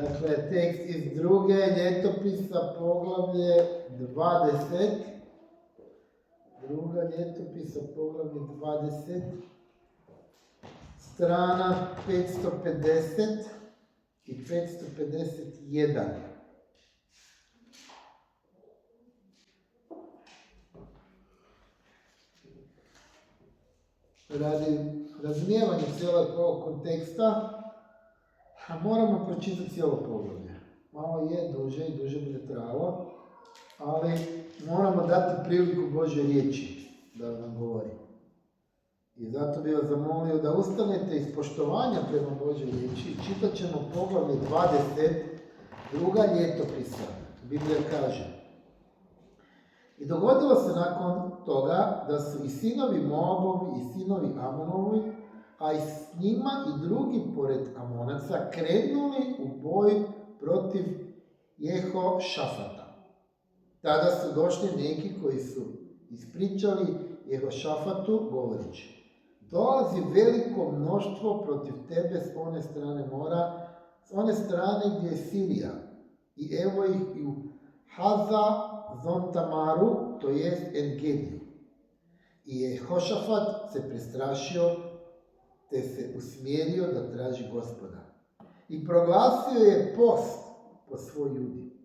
Dakle, tekst iz druge ljetopisa, poglavlje 20. Druga ljetopisa, poglavlje 20. Strana 550 i 551. Radi razumijevanja cijelog ovog konteksta, moramo pročitati cijelo poglavlje. Malo je duže i duže bude trajalo, ali moramo dati priliku Božje riječi da nam govori. I zato bih vas zamolio da ustanete iz poštovanja prema Božje riječi. Čitat ćemo poglavlje 20, druga ljetopisa. Biblija kaže: I dogodilo se nakon toga da su i sinovi Moabovi i sinovi Amonovi, a i s njima i drugi pored Amonaca, krenuli u boj protiv Jehošafata. Tada su došli neki koji su ispričali Jehošafatu govoreći: Dolazi veliko mnoštvo protiv tebe s one strane mora, s one strane gdje je Sirija. I evo ih i u Hazazon-Tamaru, to jest En-Gediju. I Jehošafat se prestrašio, te se usmjerio da traži Gospoda. I proglasio je post po svoj Judi.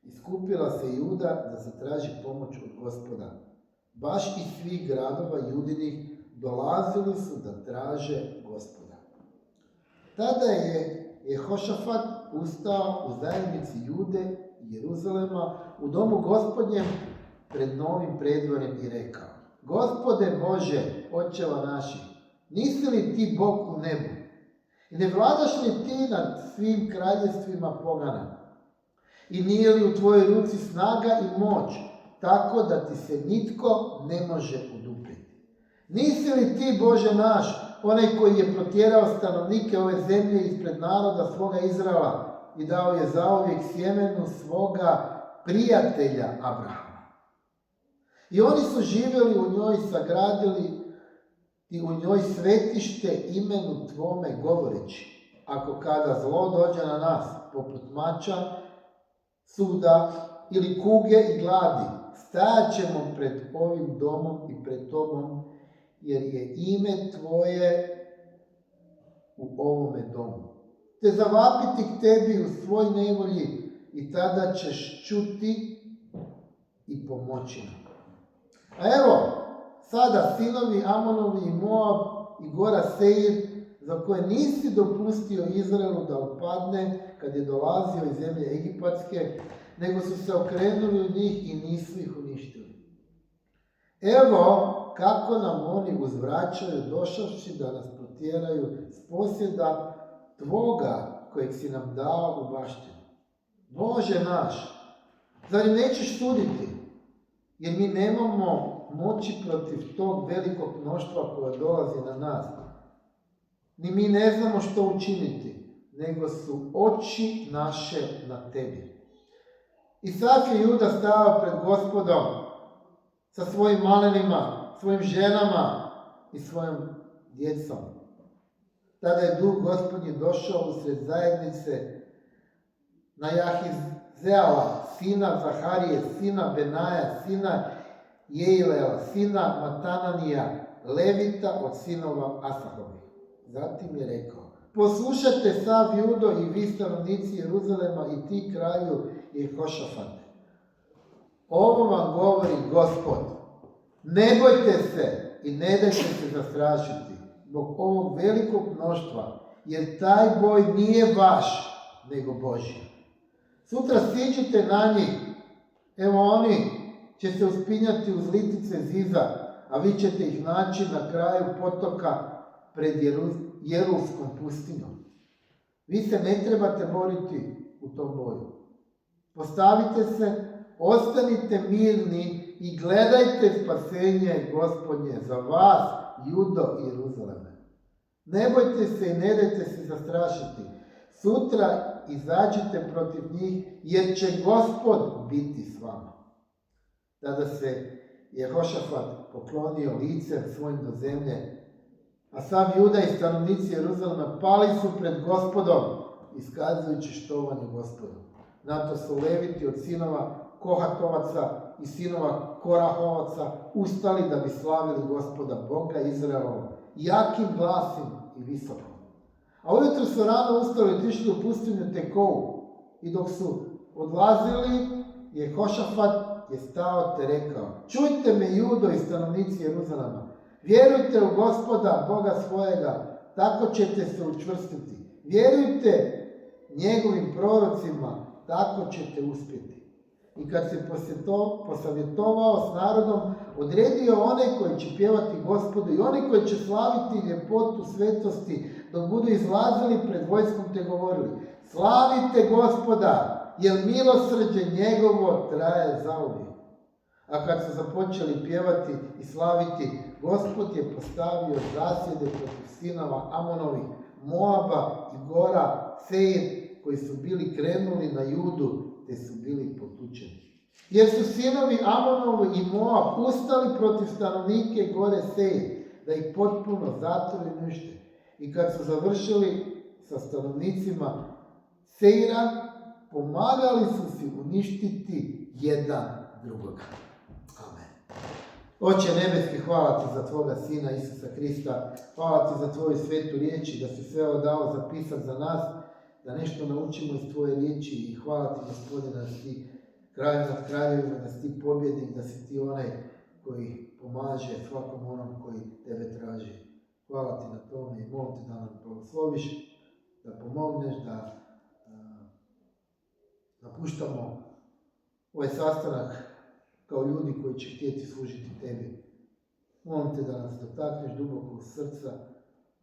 Iskupila se Juda da zatraži pomoć od Gospoda. Baš iz svih gradova Judinih dolazili su da traže Gospoda. Tada je Jehošafat ustao u zajednici Jude i Jeruzalema u domu Gospodnjem pred novim predvorjem i rekao: Gospode Bože, očeva naših, nisi li ti Bog u nebu? I ne vladaš li ti nad svim kraljevstvima pogana? I nije li u tvojoj ruci snaga i moć, tako da ti se nitko ne može oduprijeti? Nisi li ti, Bože naš, onaj koji je protjerao stanovnike ove zemlje ispred naroda svoga Izraela i dao je zauvijek sjemenu svoga prijatelja Abrahama? I oni su živjeli u njoj, sagradili i u njoj svetište imenu tvome govoreći: Ako kada zlo dođe na nas, poput mača, suda ili kuge i gladi, stajat ćemo pred ovim domom i pred tobom, jer je ime tvoje u ovome domu. Te zavapiti k tebi u svoj nevolji i tada ćeš čuti i pomoći nam. A evo, sada sinovi Amonovi i Moab i gora Seir, za koje nisi dopustio Izraelu da upadne kad je dolazio iz zemlje Egipatske, nego su se okrenuli u njih i nisu ih uništili. Evo kako nam oni uzvraćaju, došavši da nas protjeraju s posjeda tvoga kojeg si nam dao u baštinu. Bože naš, zar nećeš suditi? Jer mi nemamo moći protiv tog velikog mnoštva koje dolazi na nas. Ni mi ne znamo što učiniti, nego su oči naše na tebi. I sad je Juda stao pred Gospodom sa svojim malenima, svojim ženama i svojom djecom. Tada je duh Gospodnji došao usred zajednice na Jahizeala, sina Zaharije, sina Benaja, sina Jeilela, sina Matananija, Levita od sinova Asahovih. Zatim je rekao: Poslušajte sav Judo i vi stanovnici Jeruzalema i ti kralju Jehošafate. Ovo vam govori Gospod: Ne bojte se i ne dajte se zastrašiti zbog ovog velikog mnoštva, jer taj boj nije vaš, nego Božji. Sutra siđite na njih, evo oni će se uspinjati uz litice ziza, a vi ćete ih naći na kraju potoka pred Jeruskom pustinjom. Vi se ne trebate boriti u tom boju. Postavite se, ostanite mirni i gledajte spasenje Gospodnje za vas, Judo i Jeruzaleme. Ne bojte se i ne dajte se zastrašiti. Sutra izađite protiv njih, jer će Gospod biti s vama. Tada se Jehošafat poklonio licem svojim do zemlje, a sav Juda i stanovnici Jeruzalema pali su pred Gospodom iskazujući štovanje Gospodu. Na to su Leviti od sinova Kohatovaca i sinova Korahovaca ustali da bi slavili Gospoda, Boga Izraelova, jakim glasom i visoko. A ujutro su rano ustali i otišli u pustinju Tekovu. I dok su odlazili, Jehošafat je stao te rekao: čujte me, Judo i stanovnici Jeruzalema, vjerujte u Gospoda, Boga svojega, tako ćete se učvrstiti. Vjerujte njegovim prorocima, tako ćete uspjeti. I kad se posavjetovao s narodom, odredio one koji će pjevati Gospodu i oni koji će slaviti ljepotu svetosti, dok budu izlazili pred vojskom, te govorili: slavite Gospoda, jer milosrđe njegovo traje zauvijek. A kad su započeli pjevati i slaviti, Gospod je postavio zasjede protiv sinova Amonovih, Moaba i Gora, Seir, koji su bili krenuli na Judu, te su bili potučeni. Jer su sinovi Amonovi i Moab ustali protiv stanovnike Gore Seir, da ih potpuno zatru i unište. I kad su završili sa stanovnicima Seira, pomagali su si uništiti jedan drugoga. Amen. Oče nebeski, hvala ti za tvoga Sina Isusa Krista, hvala ti za tvoju svetu riječ i da si sve ovo dao zapisati za nas, da nešto naučimo iz tvoje riječi, i hvala ti, Gospodine, da si ti kralj nad kraljevima, da si ti pobjednik, da si ti onaj koji pomaže svakom onom koji tebe traži. Hvala ti na tome i molim te da nam blagosloviš, da pomogneš, da napuštamo ovaj sastanak kao ljudi koji će htjeti služiti tebi. Molim te da nas dotakneš duboko u srca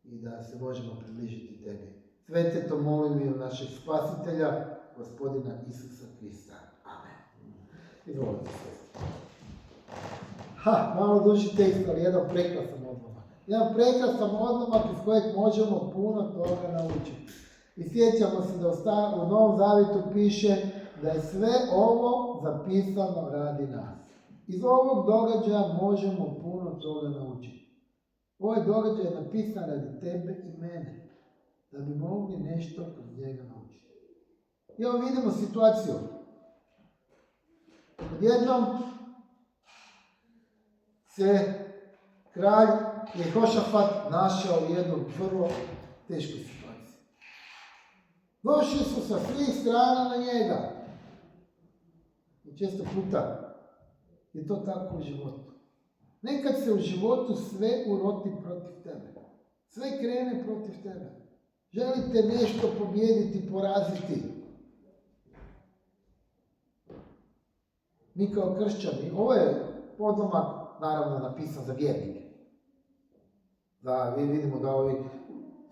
i da se možemo približiti tebi. Sve te to molim i u našeg spasitelja, Gospodina Isusa Krista. Amen. Izvolite se. Malo duži tekst, ali jedan prekrasan odlomak. Jedan prekrasan odlomak iz kojeg možemo puno toga naučiti. I sjećamo se da u Novom Zavjetu piše da je sve ovo zapisano radi nas. Iz ovog događaja možemo puno toga naučiti. Ovaj događaj je napisan radi tebe i mene, da bi mogli nešto kroz njega naučiti. I evo vidimo situaciju. Odjednom se kralj Jehošafat našao u jednom vrlo teškoj situaciji. Došli su sa svih strana na njega. I često puta je to tako u životu. Nekad se u životu sve uroti protiv tebe. Sve krene protiv tebe. Želite nešto pobijediti, poraziti. Mi kao kršćani, ovo je odlomak naravno napisan za vjernike. Da, vidimo da ovi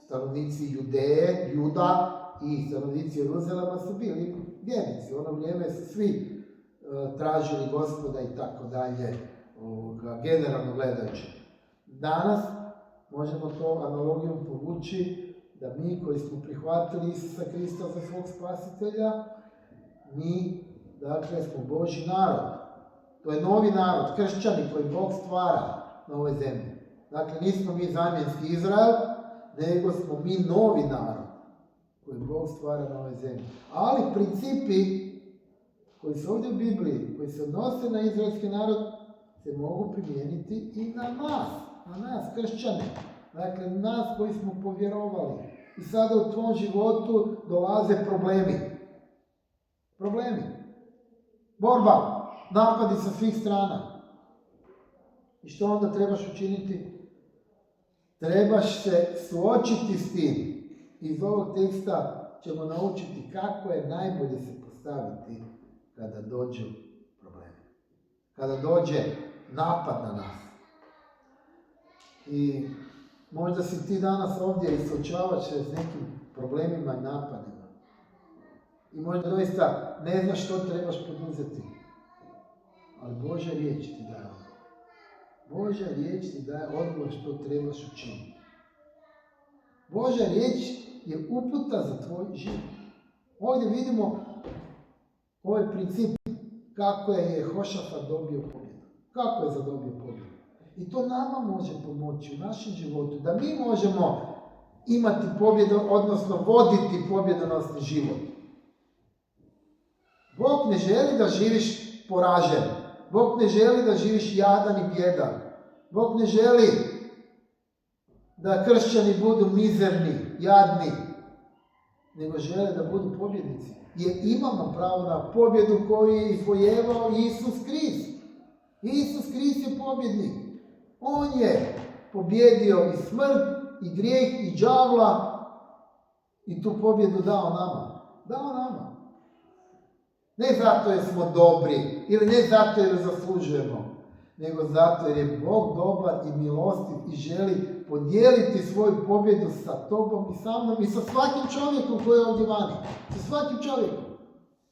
stanovnici Judeje, Juda i stanovnici Jeruzalema su bili vjernici. U ono vrijeme su svi tražili Gospoda i tako dalje, generalno gledajući. Danas možemo to analogijom povući da mi koji smo prihvatili Isusa Krista za svog spasitelja, mi, dakle, smo Božji narod. To je novi narod, kršćani koji Bog stvara na ovoj zemlji. Dakle, nismo mi zamjenski Izrael, nego smo mi novi narod koji Bog stvara na ovoj zemlji. Ali principi koji su ovdje u Bibliji, koji se odnose na izraelski narod, se mogu primijeniti i na nas, kršćane. Dakle, nas koji smo povjerovali. I sada u tvom životu dolaze problemi. Borba, napadi sa svih strana. I što onda trebaš učiniti? Trebaš se suočiti s tim. Iz ovog teksta ćemo naučiti kako je najbolje se postaviti kada dođu problemi. Kada dođe napad na nas. I možda si ti danas ovdje i suočavaš se s nekim problemima i napadima. I možda doista ne znaš što trebaš poduzeti. Ali Božja riječ ti daje odgovor. Božja riječ ti daje odgovor što trebaš učiniti. Božja riječ je uputa za tvoj život. Ovdje vidimo ovaj princip kako je Jehošafat dobio pobjedu. Kako je zadobio pobjedu. I to nama može pomoći u našem životu, da mi možemo imati pobjedu, odnosno voditi pobjedonosni život. Bog ne želi da živiš poražen. Bog ne želi da živiš jadan i bjedan. Bog ne želi da kršćani budu mizerni, jadni, nego žele da budu pobjednici. Jer imamo pravo na pobjedu koju je izvojevao Isus Krist. Isus Krist je pobjednik. On je pobjedio i smrt, i grijeh, i đavla, i tu pobjedu dao nama. Dao nama. Ne zato jer smo dobri, ili ne zato jer zaslužujemo, nego zato jer je Bog dobar i milostiv i želi podijeliti svoju pobjedu sa tobom i sa mnom i sa svakim čovjekom koji je ovdje vani. Sa svakim čovjekom.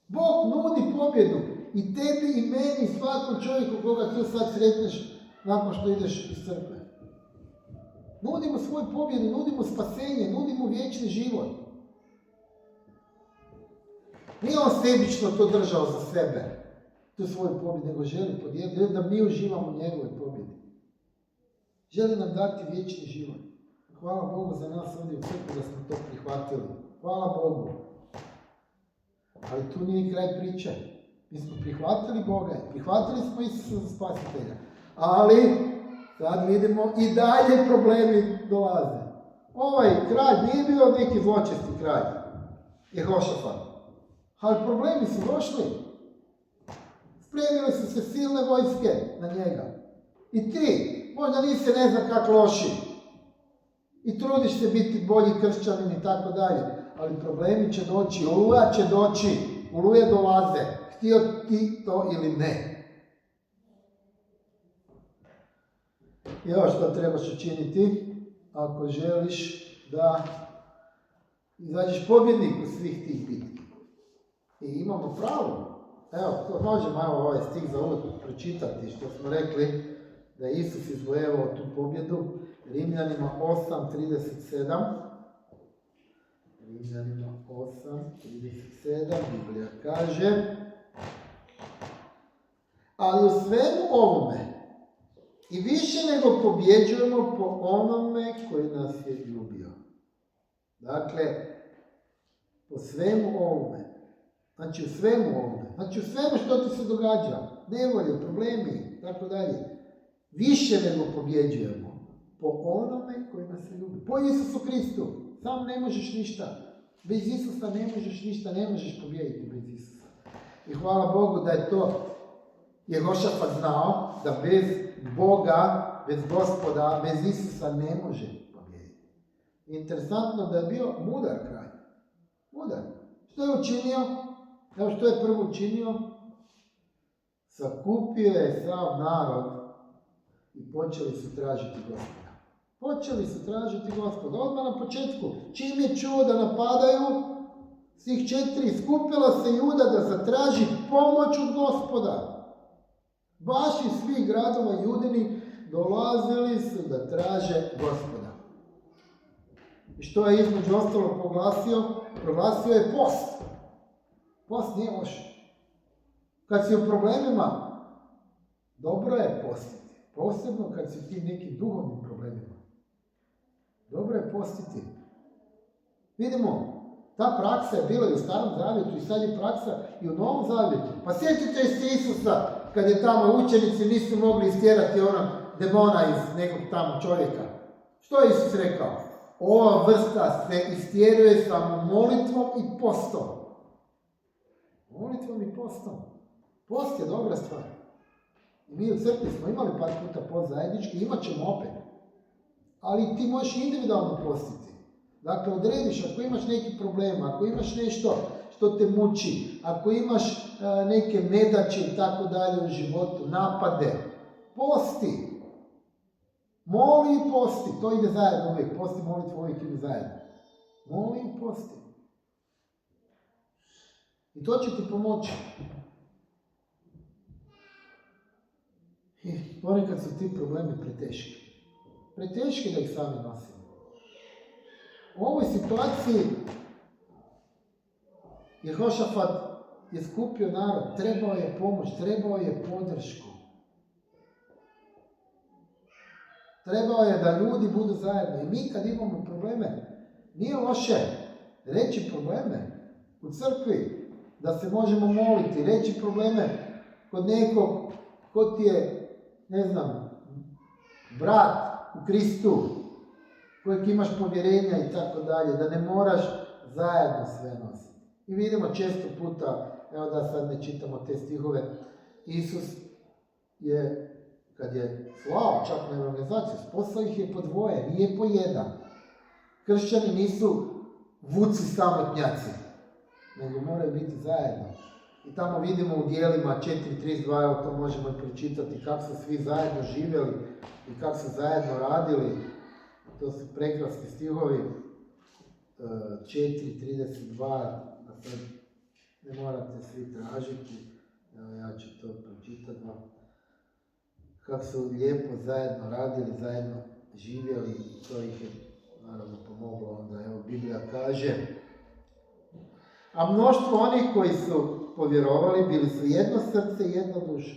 Bog nudi pobjedu i tebi i meni i svakom čovjeku koga tu sad sretneš nakon što ideš iz crkve. Nudimo svoju pobjedu, nudimo spasenje, nudimo vječni život. Nije on sebično to držao za sebe, tu svoju pobjedu, nego želi podijeliti, da mi uživamo u njegovoj pobjedi. Želi nam dati vječni život. Hvala Bogu za nas ovdje u crkvi da smo to prihvatili. Hvala Bogu. Ali tu nije kraj priče. Mi smo prihvatili Boga, prihvatili smo Isusa za spasitelja. Ali sad vidimo i dalje problemi dolaze. Ovaj kralj nije bio neki zločesti kralj, Jehošafat. Ali problemi su došli. Spremili su se silne vojske na njega. I ti, možda nisi ne znam kak loši. I trudiš se biti bolji kršćanin i tako dalje. Ali problemi će doći, oluja će doći, oluje dolaze. Htio ti to ili ne. I evo što trebaš učiniti ako želiš da izađeš pobjednik u svih tih bitki. I imamo pravo. Evo, to možemo ovaj stih za uvijek pročitati što smo rekli da je Isus izvojevao tu pobjedu. Rimljanima 8.37. Rimljanima 8.37. Biblija kaže: ali u svemu ovome i više nego pobjeđujemo po onome koji nas je ljubio. Dakle, po svemu ovome. Znači u svemu ovome. Znači u svemu što ti se događa. Nevolje, problemi, tako dalje. Više nego pobjeđujemo po onome koji nas je ljubio. Po Isusu Kristu. Sam ne možeš ništa. Bez Isusa ne možeš ništa. Ne možeš pobijediti bez Isusa. I hvala Bogu da je to Jehošafat znao, da bez Boga, bez Gospoda, bez Isusa ne može pobijediti. Interesantno da je bio mudar kralj. Mudar. Što je učinio? Evo što je prvo učinio? Sakupio je sav narod i počeli su tražiti Gospoda. Počeli su tražiti Gospoda. Odmah na početku, čim je čuo da napadaju, svih 4 skupila se Juda da zatraži pomoć od Gospoda. Baš iz svih gradova Judini dolazili su da traže Gospoda. I što je između ostalog proglasio? Proglasio je post. Post nije loš. Kad si u problemima, dobro je postiti. Posebno kad si u tim nekim duhovnim problemima. Dobro je postiti. Vidimo, ta praksa je bila i u Starom Zavjetu i sad je praksa i u Novom Zavjetu. Pa sjetite se Isusa kad je tamo učenici nisu mogli istjerati onog demona iz nekog tamo čovjeka. Što je Isus rekao? Ova vrsta se istjeruje samo molitvom i postom. Molitvom i postom. Post je dobra stvar. I mi u crkvi smo imali par puta post zajednički, imat ćemo opet. Ali ti možeš individualno postiti. Dakle, odrediš ako imaš neki problem, ako imaš nešto što te muči, ako imaš neke nedaće i tako dalje u životu, napade, posti. Moli i posti. To ide zajedno uvijek. Posti, molitva uvijek ide zajedno. Moli i posti. I to će ti pomoći. I ponekad su ti problemi preteški. Preteški da ih sami nosimo. U ovoj situaciji Jehošafat je skupio narod, trebao je pomoć, trebao je podršku. Trebao je da ljudi budu zajedno. I mi kad imamo probleme, Nije loše reći probleme u crkvi, da se možemo moliti, reći probleme kod nekog ko ti je, brat u Kristu, kojeg imaš povjerenja i tako dalje, da ne moraš zajedno sve nositi. I vidimo često puta, evo da sad ne čitamo te stihove, Isus je, kad je slao čak na evangelizaciju, poslao ih je po dvoje, nije po jedan. Kršćani nisu vuci samotnjaci, nego moraju biti zajedno. I tamo vidimo u dijelima 4.32, evo to možemo i pročitati, kako su svi zajedno živjeli i kako su zajedno radili. To su prekrasni stihovi, 4.32, ne morate svi tražiti, evo ja ću to pročitati vam. Kako su lijepo zajedno radili, zajedno živjeli i to ih je naravno pomoglo. Onda evo Biblija kaže: a mnoštvo onih koji su povjerovali bili su jedno srce i jedna duša.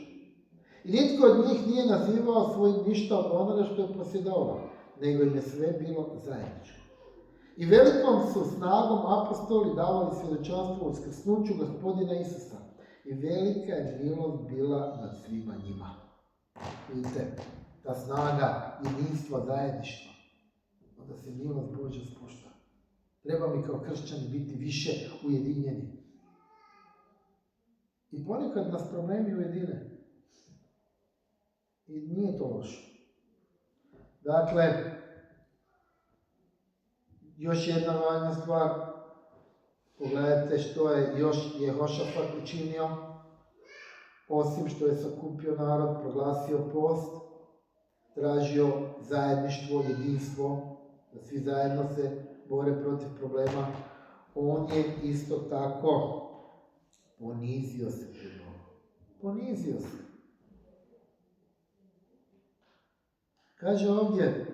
I nitko od njih nije nazivao svojim ništa od onoga što je posjedovao, nego im je sve bilo zajedničko. I velikom su snagom apostoli davali svjedočanstvo o uskrsnuću Gospodina Isusa. I velika je milost bila nad svima njima. Vidite, ta snaga jedinstva, zajedništva. Onda se milost Božja spušta. Treba mi kao kršćani biti više ujedinjeni. I ponekad nas problemi ujedine. I nije to loše. Dakle, još jedna važna stvar. Pogledajte što je još Jehošafat učinio. Osim što je sakupio narod, proglasio post, tražio zajedništvo, jedinstvo, da svi zajedno se bore protiv problema, on je isto tako ponizio se pred Bogom. Ponizio se. Kaže ovdje,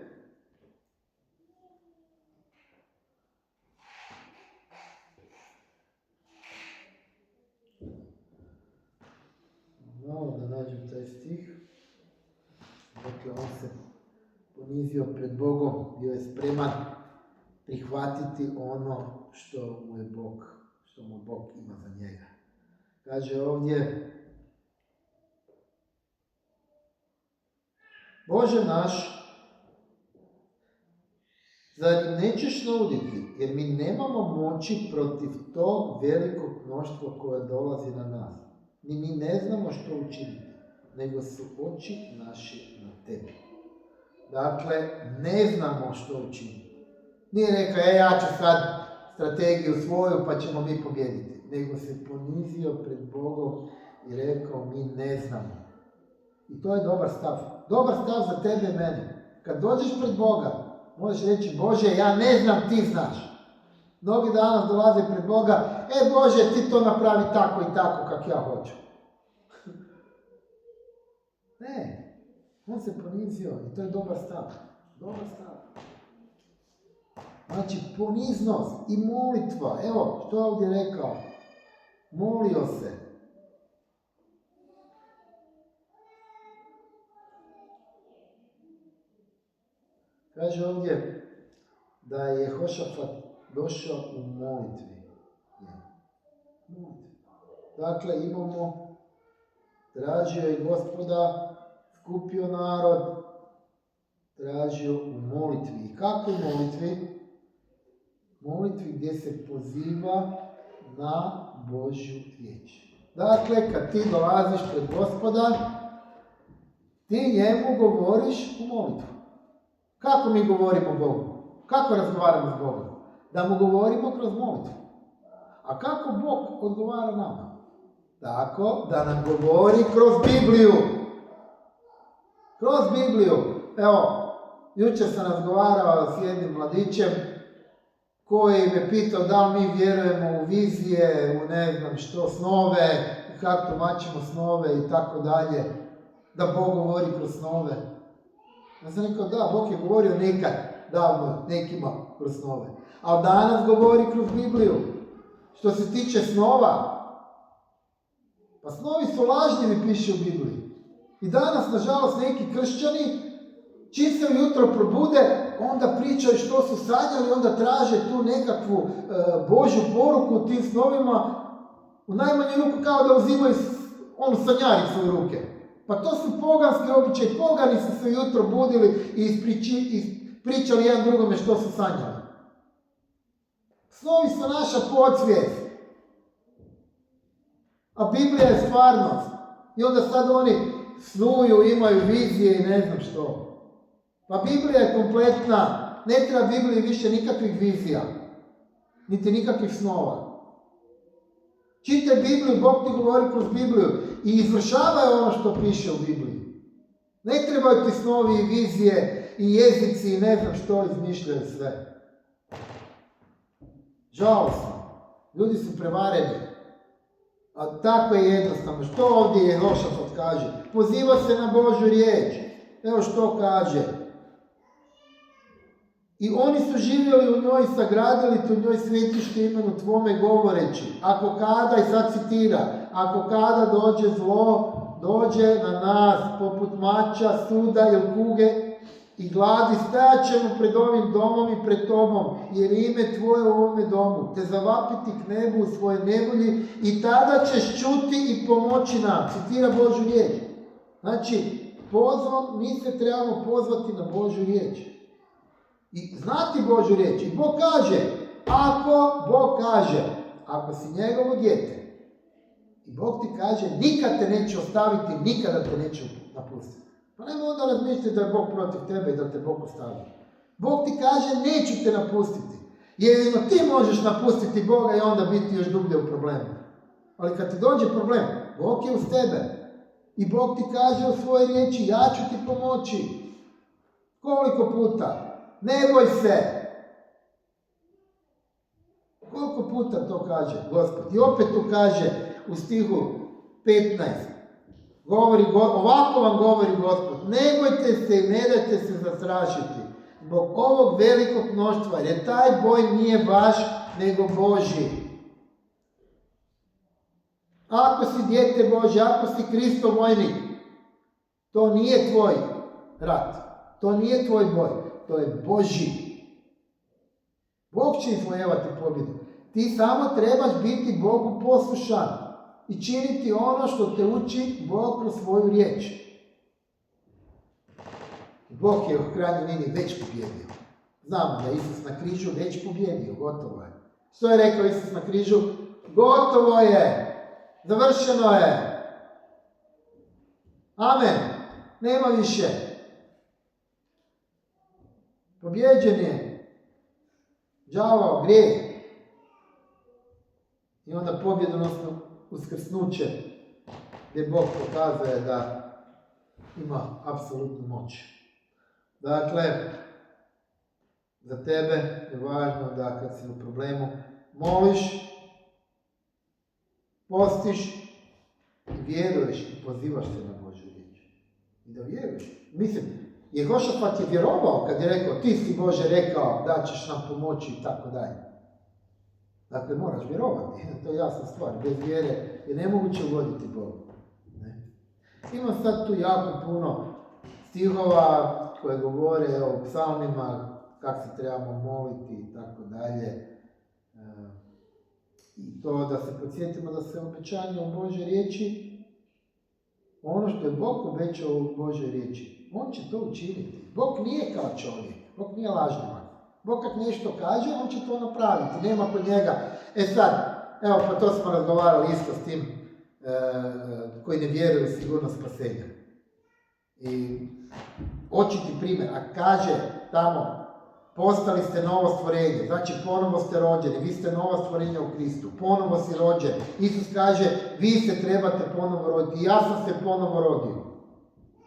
malo da nađem taj stih. Dakle, on se ponizio pred Bogom, bio je spreman prihvatiti ono što mu Bog ima za njega. Kaže ovdje: Bože naš, zar im nećeš nauditi, jer mi nemamo moći protiv tog velikog mnoštva koje dolazi na nas. Ni mi ne znamo što učiniti, nego su oči naši na tebi. Dakle, ne znamo što učiniti. Nije rekao, ja ću sad strategiju svoju pa ćemo mi pobijediti. Nego se ponizio pred Bogom i rekao, mi ne znamo. I to je dobar stav. Dobar stav za tebe i mene. Kad dođeš pred Boga, možeš reći, Bože, ja ne znam, ti znaš. Mnogi danas dolaze pred Boga, Bože, ti to napravi tako i tako kako ja hoću. Ne, on se ponizio i to je dobar stav. Dobar stav. Znači, poniznost i molitva. Evo, što je ovdje rekao? Molio se. Kaže ovdje da je Jehošafat došao u molitvi. Dakle, imamo, tražio je Gospoda, skupio narod, tražio u molitvi. I kako u molitvi? Molitvi gdje se poziva na Božju riječ. Dakle, kad ti dolaziš pred Gospoda, ti njemu govoriš u molitvu. Kako mi govorimo Bogu? Kako razgovaramo s Bogom? Da mu govorimo kroz molitvu. A kako Bog odgovara nama? Tako da nam govori kroz Bibliju. Kroz Bibliju. Evo, jučer sam razgovarao s jednim mladićem koji me pitao da li mi vjerujemo u vizije, u ne znam što, snove, kako tumačimo snove i tako dalje. Da Bog govori kroz snove. Ja sam rekao, da, Bog je govorio nekad, davno, nekima kroz snove. A danas govori kroz Bibliju. Što se tiče snova, pa snovi su lažnjivi, piše u Bibliji. I danas, nažalost, neki kršćani, čim se ujutro probude, onda pričaju što su sanjali, onda traže tu nekakvu Božju poruku u tim snovima, u najmanju ruku kao da uzimaju onu sanjaricu u ruke. Pa to su poganski običaj, pogani su se jutro budili i pričali jedan drugome što su sanjali. Snovi su naša podsvijest, a Biblija je stvarnost. I onda sad oni snuju, imaju vizije i ne znam što. Pa Biblija je kompletna, ne treba Bibliji više nikakvih vizija, niti nikakvih snova. Čitaj Bibliju, Bog ti govori kroz Bibliju i izvršavaj ono što piše u Bibliji. Ne trebaju ti snovi i vizije i jezici i ne znam što izmišljaju sve. Žalosno. Ljudi su prevareni. A tako je jednostavno. Što ovdje Jehošafat kaže? Poziva se na Božju riječ. Evo što kaže. I oni su živjeli u njoj, sagradili tu njoj svetište imenu tvome govoreći. Ako kada, i sad citira, ako kada dođe zlo, dođe na nas poput mača, suda ili kuge i gladi, stajat ćemo pred ovim domom i pred tobom, jer ime tvoje u ovome domu, te zavapiti k nebu u svoje nevolji i tada ćeš čuti i pomoći nam. Citira Božju riječ. Znači, mi se trebamo pozvati na Božju riječ. I znati Božju riječ. I Bog kaže, ako si njegovo dijete, i Bog ti kaže, nikad te neće ostaviti, nikada te neće napustiti. Pa nemoj onda razmišljati da je Bog protiv tebe i da te Bog ostavi. Bog ti kaže, neću te napustiti. Jedino ti možeš napustiti Boga i onda biti još dublje u problemu. Ali kad ti dođe problem, Bog je uz tebe. I Bog ti kaže u svojoj riječi, ja ću ti pomoći. Koliko puta? Ne boj se. Koliko puta to kaže Gospod? I opet tu kaže u stihu 15. Ovako vam govori Gospod. Ne bojte se i ne dajte se zastrašiti zbog ovog velikog mnoštva, jer taj boj nije vaš, nego Božji. Ako si dijete Božje, ako si Kristov vojnik, to nije tvoj rat. To nije tvoj boj. To je Božji. Bog će izvojevati pobjedu. Ti samo trebaš biti Bogu poslušan i činiti ono što te uči Bog kroz svoju riječ. Bog je u krajnjoj liniji već pobjedio. Znamo da je Isus na križu već pobjedio. Gotovo je. Što je rekao Isus na križu? Gotovo je. Završeno je. Amen. Nema više. Pobjeđen je đavao, grijeh. I onda pobjedonosno uskrsnuće gdje Bog pokazuje da ima apsolutnu moć. Dakle, za tebe je važno da kad si u problemu moliš, postiš i vjeruješ i pozivaš se na Božju riječ. I da vjeruješ. Mislim, Jehošafat je vjerovao kad je rekao, ti si Bože rekao da ćeš nam pomoći i tako dalje. Dakle, moraš vjerovati, to je jasna stvar. Bez vjere je nemoguće ugoditi Bogu. Imam sad tu jako puno stihova koje govore o psalmima, kako se trebamo moliti i tako dalje. I to da se podsjetimo da se obećanje u Božoj riječi, ono što je Bog obećao u Božoj riječi, on će to učiniti. Bog nije kao čovjek, Bog nije lažnjava. Bog kad nešto kaže, on će to napraviti, nema kod njega. Sad, evo pa to smo razgovarali isto s tim koji ne vjeruju u sigurnost spasenja. I očiti primjer, a kaže tamo, postali ste novo stvorenje, znači ponovo ste rođeni, vi ste nova stvorenja u Kristu, ponovo si rođen. Isus kaže, vi se trebate ponovo roditi, ja sam se ponovo rodio.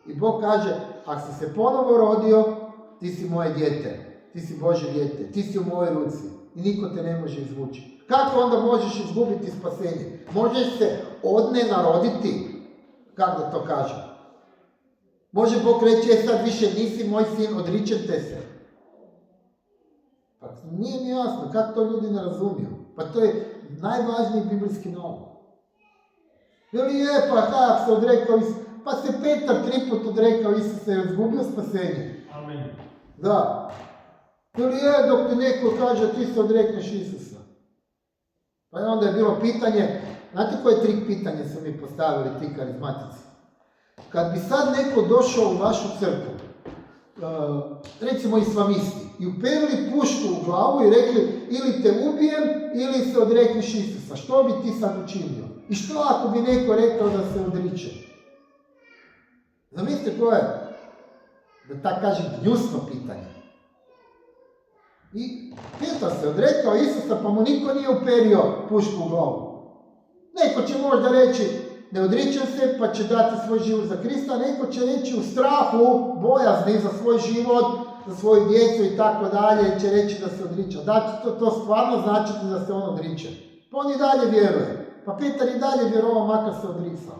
I Bog kaže, ako si se ponovo rodio, ti si moje dijete, ti si Božje dijete, ti si u mojoj ruci i niko te ne može izvući. Kako onda možeš izgubiti spasenje? Možeš se odnenaroditi, kako da to kažem. Može Bog reći, sad više nisi moj sin, odričem te se. Pa nije mi jasno, kako to ljudi ne razumiju. Pa to je najvažniji biblijski norm. Veli je, pa kako se odrekao Isus, pa se Petar 3 put odrekao Isusa i izgubio spasenje. Amen. Da. Ili je dok ti neko kaže ti se odrekneš Isusa. Pa je onda je bilo pitanje, znate koje 3 pitanje su mi postavili ti karizmatici? Kad bi sad neko došao u vašu crkvu, recimo islamisti, i uperili pušku u glavu i rekli ili te ubijem ili se odrekneš Isusa, što bi ti sad učinio? I što ako bi neko rekao da se odriče? Zamislite koje, da tako kažem, gnjusno pitanje. I Petar se odrekao Isusa, pa mu niko nije uperio pušku u glavu. Neko će možda reći, ne odričem se, pa će dati svoj život za Krista, neko će reći u strahu, bojazni za svoj život, za svoju djecu i tako dalje, će reći da se odriče. Da, to stvarno znači da se on odriče. Pa on i dalje vjeruje. Pa Petar i dalje vjerovao, makar se odricao.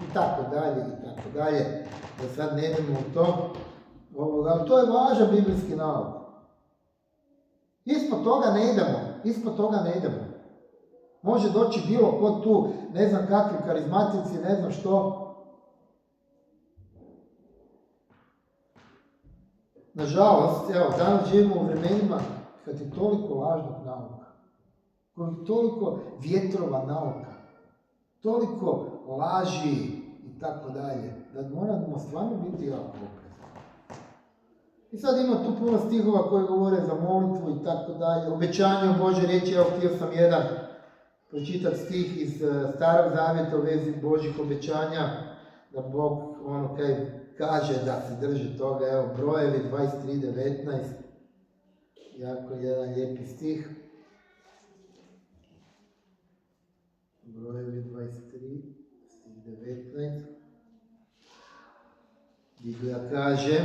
I tako dalje, i tako dalje. Da sad ne idemo u to. Ali to je važan biblijski nauk. Ispod toga ne idemo. Može doći bilo ko tu, ne znam kakvi karizmatici, ne znam što. Nažalost, evo, danas živimo u vremenima kad je toliko lažnog nauka, toliko vjetrova nauka, toliko laži i tako dalje, da moramo stvarno biti jako oprezni. I sad ima tu puno stihova koji govore za molitvu i tako dalje, obećanje o Božoj riječi. Evo, htio sam jedan pročitati stih iz Starog zavjeta u vezi Božjih obećanja, da Bog kaže da se drži toga. Evo, Brojevi 23:19, jako jedan lijepi stih. Brojevi 23:19. Biblija kaže: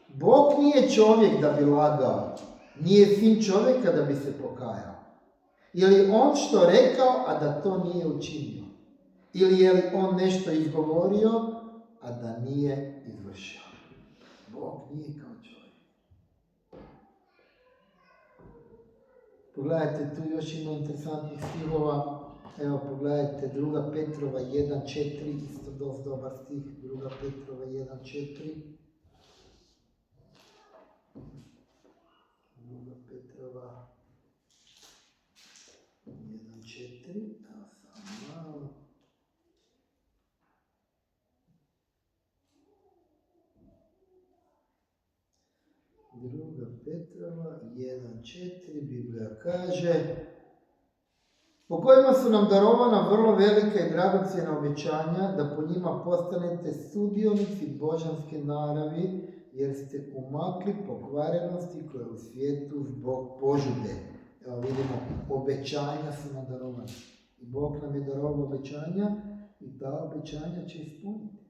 Bog nije čovjek da bi lagao, nije sin čovjeka da bi se pokajao. Ili on što rekao, a da to nije učinio? Ili je li on nešto izgovorio, a da nije izvršio? Bog nije kao čovjek. Pogledajte, tu još ima interesantnih stihova. Evo, pogledajte, 2. Petrova 1:4, isto dosta dobar stih, 2. Petrova 1:4. 2. Petrova 1:4, evo samo malo. Druga Petrova 1:4, Biblija kaže: po kojima su nam darovana vrlo velika i dragocjena obećanja, da po njima postanete sudionici božanske naravi, jer ste umakli pokvarenosti koje u svijetu zbog požude. Evo vidimo, obećanja su nam darovana. I Bog nam je darovao obećanja i ta obećanja će ispuniti.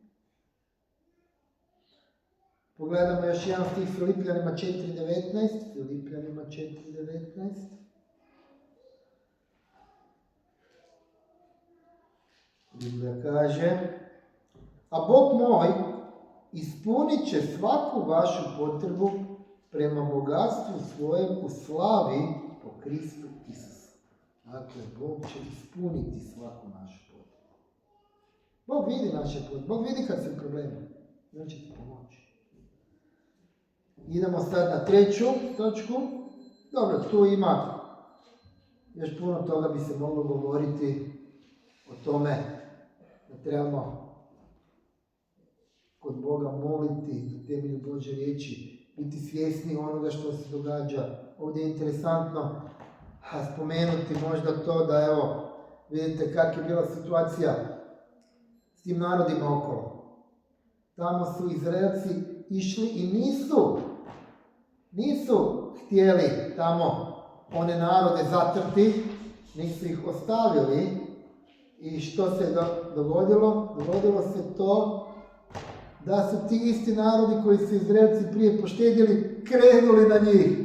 Pogledamo još jedan stih, Filipljanima 4:19. Filipljanima 4:19. Biblija kaže: a Bog moj ispunit će svaku vašu potrebu prema bogatstvu svojem u slavi po Kristu Isusu. Dakle, Bog će ispuniti svaku našu potrebu. Bog vidi naše potrebe, Bog vidi kad se problemi. On će ti pomoći. Idemo sad na 3. točku. Dobro, tu ima još puno toga bi se moglo govoriti o tome da trebamo kod Boga moliti na temelju Božje riječi, biti svjesni onoga što se događa. Ovdje je interesantno spomenuti možda to da, evo, vidite kakva je bila situacija s tim narodima okolo. Tamo su Izraelci išli i nisu htjeli tamo one narode zatrti, nisu ih ostavili. I što se dogodilo? Dogodilo se to da su ti isti narodi koji su Izraelci prije poštedjeli krenuli na njih.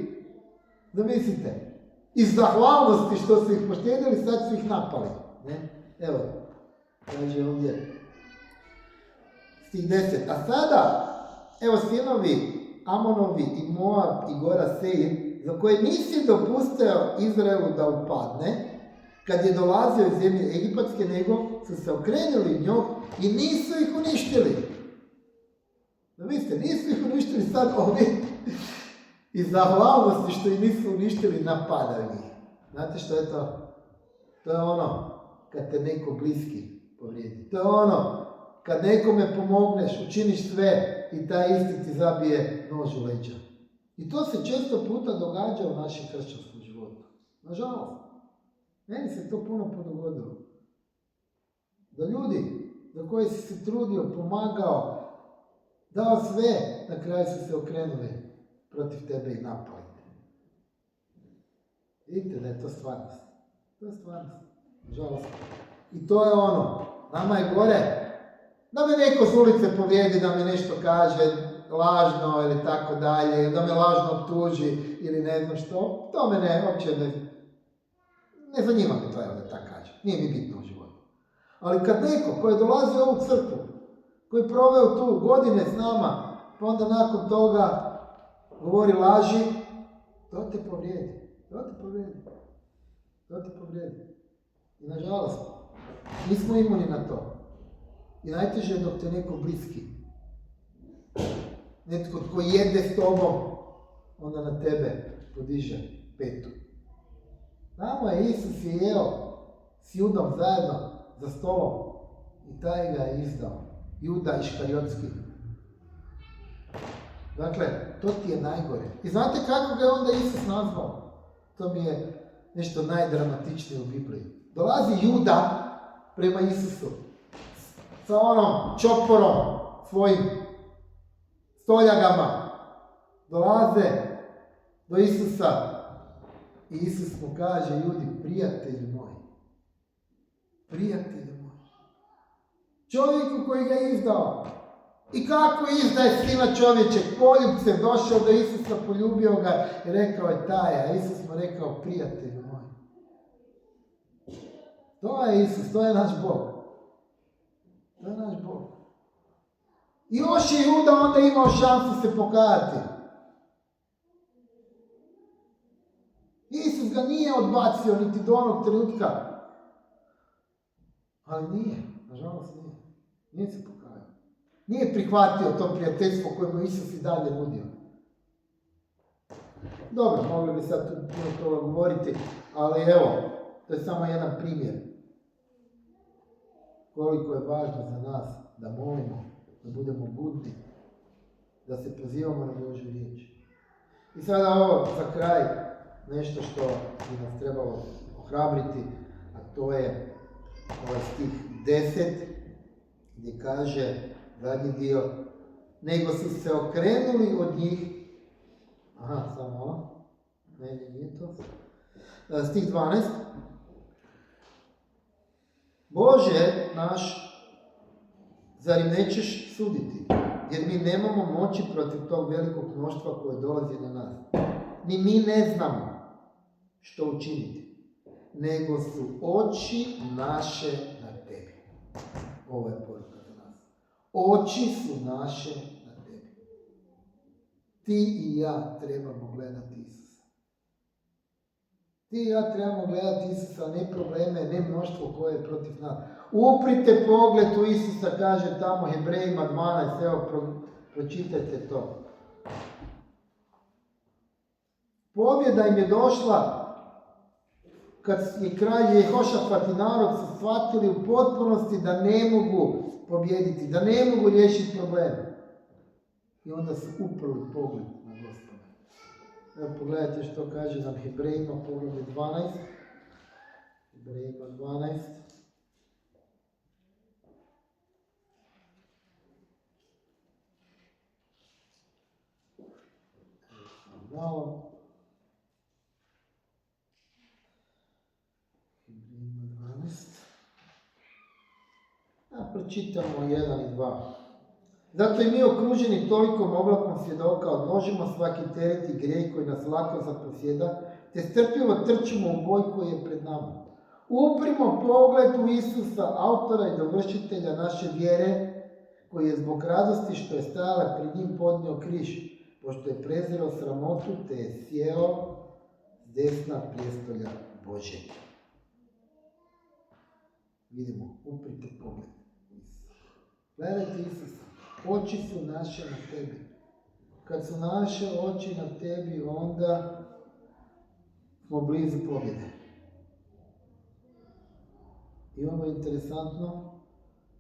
Zamislite, iz zahvalnosti što su ih poštedjeli, sad su ih napali. Ne? Evo, kaže ovdje stih 10. A sada, evo, sinovi Amonovi i Moab i Gora Seir, za koje nisi dopustio Izraelu da upadne, kad je dolazio iz zemlje Egipatske, nego su se okrenuli njoj I nisu ih uništili. Zamislite, nisu ih uništili sad ovi iz zahvalnosti što ih nisu uništili, napadaju ih. Znate što je to? To je ono kad te neko bliski povrijedi. To je ono kad nekome pomogneš, učiniš sve i taj isti ti zabije nož u leđa. I to se često puta događa u našem kršćanskom životu. Nažalost. Meni se to puno dogodilo. Da ljudi za koje si se trudio, pomagao, dao sve, na kraju su se okrenuli protiv tebe i napali. Vidite da je to stvarnost. To je stvarnost. Nažalost. I to je ono. Nama je gore da me neko s ulice povrijedi, da mi nešto kaže lažno ili tako dalje, da me lažno optuži ili ne znam što. To me uopće ne zanima me to, da tako kažem. Nije mi bitno u životu. Ali kad neko koji je dolazio u ovu crkvu, koji je proveo tu godine s nama, pa onda nakon toga govori laži, to te povrijedi. To te povrijedi. I nažalost, nismo imuni na to. I najteže je dok te neko bliski. Netko tko jede s tobom, onda na tebe podiže petu. Tamo je Isus je jeo s Judom zajedno za stolom i taj ga je izdao. Juda Iškariotski. Dakle, to ti je najgore. I znate kako ga je onda Isus nazvao? To mi je nešto najdramatičnije u Bibliji. Dolazi Juda prema Isusu sa onom čoporom svojim stoljagama. Dolaze do Isusa i Isus mu kaže, Judi, prijatelji moji. Prijatelji moji. Čovjeku koji ga je izdao. I kako izdaje sina čovječeg, poljubcem, došao do Isusa, poljubio ga i rekao je taj, a Isus mu rekao, prijatelji moji. To je Isus, to je naš Bog. To je naš Bog. I još je Juda onda imao šansu se pokajati. Isus ga nije odbacio niti do onog trenutka. Ali nije, nažalost nije. Nije se pokajao. Nije prihvatio to prijateljstvo koje mu Isus i dalje nudio. Dobro, mogli bi sad tu puno toga govoriti, ali evo, to je samo jedan primjer. Koliko je važno za nas da molimo, da budemo budni, da se pozivamo na Božju riječ. I sada ovo za kraj, nešto što bi nas trebalo ohrabriti, a to je ovaj stih 10, gdje kaže zadnji dio, nego su se okrenuli od njih, samo malo, nije to, stih 12, Bože naš, zar im nećeš suditi, jer mi nemamo moći protiv tog velikog mnoštva koje dolazi na nas. Ni mi ne znamo što učiniti, nego su oči naše na tebi. Ovo je poruka za nas. Oči su naše na tebi. Ti i ja trebamo gledati Isusa. Ti i ja trebamo gledati Isusa, ne probleme, ne mnoštvo koje je protiv nas. Uprite pogled u Isusa, kaže tamo Hebrejima 12, evo pročitajte to. Pobjeda im je došla kad je kralj Jehošafat i narod su shvatili u potpunosti da ne mogu pobjediti, da ne mogu riješiti problem. I onda su uprli pogled na Gospoda. Evo pogledajte što kaže nam Hebrejima, poglavlje 12. Hebrejima 12. Malo. Pročitamo 1 i 2. Zato i mi okruženi tolikom oblakom svjedoka odložimo svaki teret i grijeh koji nas lako zaposjeda, te strpljivo trčimo u boj koji je pred nama. Uprimo pogled u Isusa, autora i dovršitelja naše vjere, koji je zbog radosti što je stajala pred njim podnio križ, pošto je prezirao sramotu, te je sjeo s desna prijestolja Božjeg. Vidimo, uprite pogled. Gledajte Isusa. Oči su naše na tebi. Kad su naše oči na tebi, onda smo blizu pobjede. I ovo je interesantno.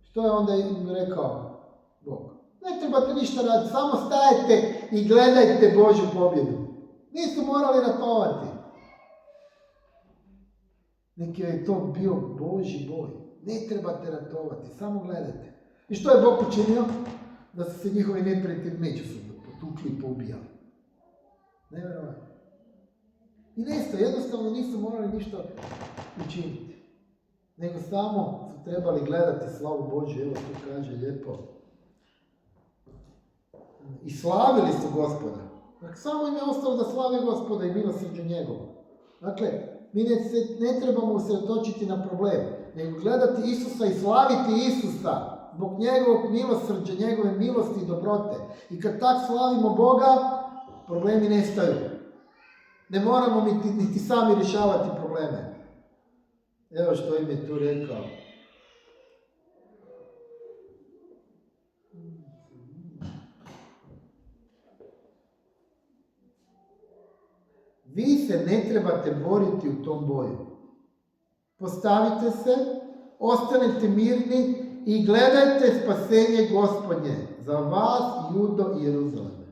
Što je onda im rekao Bog? Ne trebate ništa raditi, samo stajete i gledajte Božju pobjedu. Nisu morali ratovati. Neki je to bio Božji boj. Ne trebate ratovati, samo gledajte. I što je Bog učinio? Da su se njihovi neprijatelji međusobno potukli i poubijali. Nevjerovatno. I nešto, jednostavno nisu morali ništa učiniti. Nego samo su trebali gledati slavu Božju. Evo tu kaže lijepo. I slavili su Gospoda. Dakle, samo im je ostalo da slave Gospoda i milosrđe njegovo. Dakle, mi ne trebamo usredotočiti na problem, nego gledati Isusa i slaviti Isusa zbog njegovog milosrđa, njegove milosti i dobrote. I kad tak slavimo Boga, problemi nestaju. Ne moramo niti sami rješavati probleme. Evo što im je tu rekao. Vi se ne trebate boriti u tom boju. Postavite se, ostanete mirni i gledajte spasenje Gospodnje za vas, Judo i Jeruzaleme.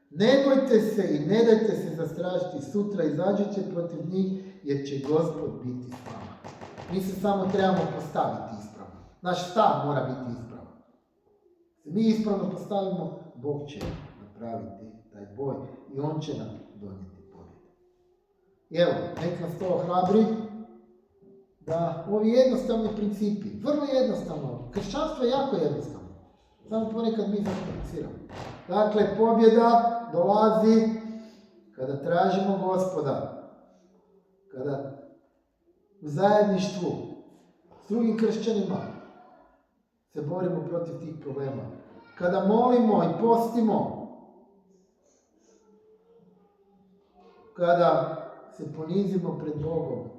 Ne bojte se i ne dajte se zastrašiti, sutra izađite protiv njih jer će Gospod biti s vama. Mi se samo trebamo postaviti ispravno. Naš stav mora biti ispravan. Mi ispravno postavimo, Bog će napraviti taj boj i On će nam donijeti pobjedu. I evo, nek nas to ohrabri da ovi jednostavni principi, vrlo jednostavno, kršćanstvo je jako jednostavno, samo ponekad mi zakompliciramo. Dakle, pobjeda dolazi kada tražimo Gospoda, kada u zajedništvu s drugim kršćanima se borimo protiv tih problema, kada molimo i postimo, kada se ponizimo pred Bogom,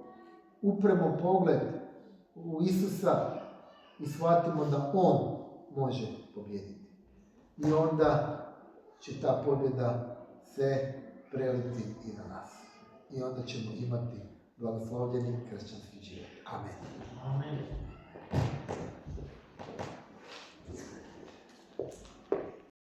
upremo pogled u Isusa i shvatimo da On može pobijediti. I onda će ta pobjeda se preliti i na nas. I onda ćemo imati blagoslovljeni kršćanski život. Amen. Amen.